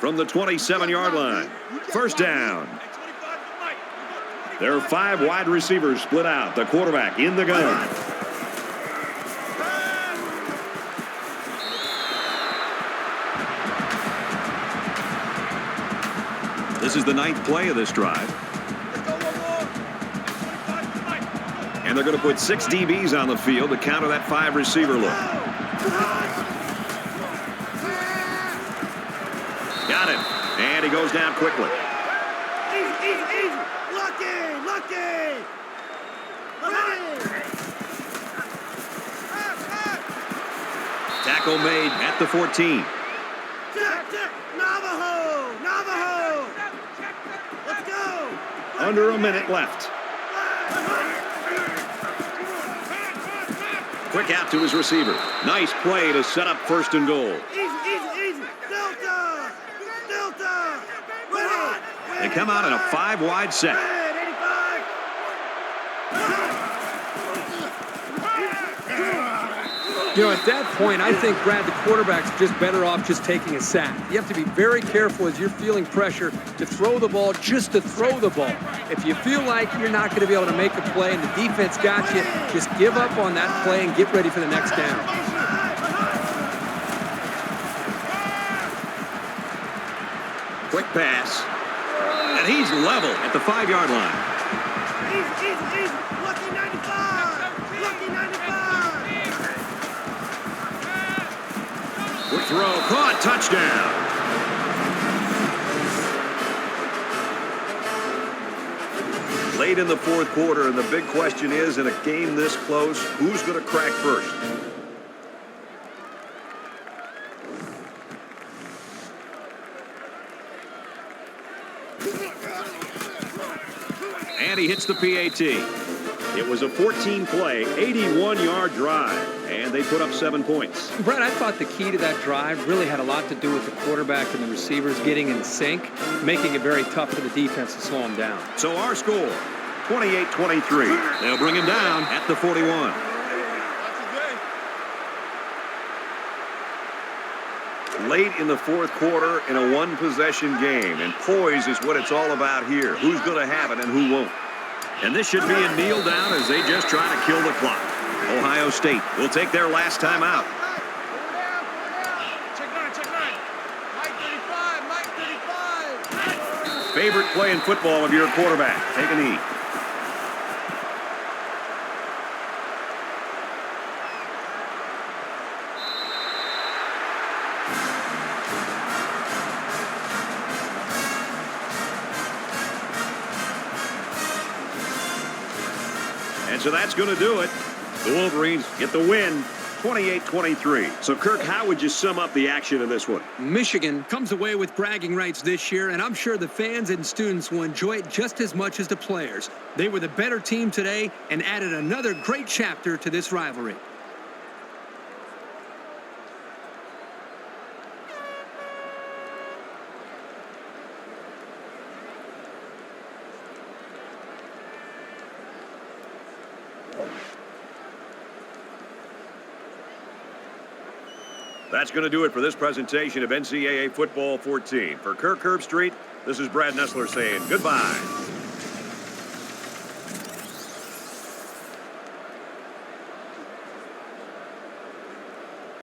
From the 27-yard line, first down. There are 5 wide receivers split out. The quarterback in the gun. This is the 9th play of this drive. And they're going to put 6 DBs on the field to counter that 5-receiver look. Got it. And he goes down quickly. Easy. Lucky. Tackle made at the 14. Navajo. Let's go. Under a minute left. Quick out to his receiver. Nice play to set up 1st and goal. Easy. Delta. Ready. They come out in a 5-wide set. You know, at that point, I think, Brad, the quarterback's just better off just taking a sack. You have to be very careful as you're feeling pressure to throw the ball just to throw the ball. If you feel like you're not going to be able to make a play and the defense got you, just give up on that play and get ready for the next down. Quick pass. And he's level at the 5-yard line. Easy. Lucky 95. Quick throw. Caught. Touchdown. Late in the 4th quarter, and the big question is, in a game this close, who's going to crack first? And he hits the PAT. It was a 14-play, 81-yard drive, and they put up 7 points. Brad, I thought the key to that drive really had a lot to do with the quarterback and the receivers getting in sync, making it very tough for the defense to slow him down. So our score, 28-23. They'll bring him down at the 41. Late in the 4th quarter in a 1-possession game, and poise is what it's all about here. Who's going to have it and who won't? And this should be a kneel down as they just try to kill the clock. Ohio State will take their last time out. Check 9. Mike 35. Favorite play in football of your quarterback. Take a knee. And so that's going to do it. The Wolverines get the win, 28-23. So, Kirk, how would you sum up the action of this one? Michigan comes away with bragging rights this year, and I'm sure the fans and students will enjoy it just as much as the players. They were the better team today and added another great chapter to this rivalry. That's going to do it for this presentation of NCAA Football 14. For Kirk Herbstreit, this is Brad Nessler saying goodbye.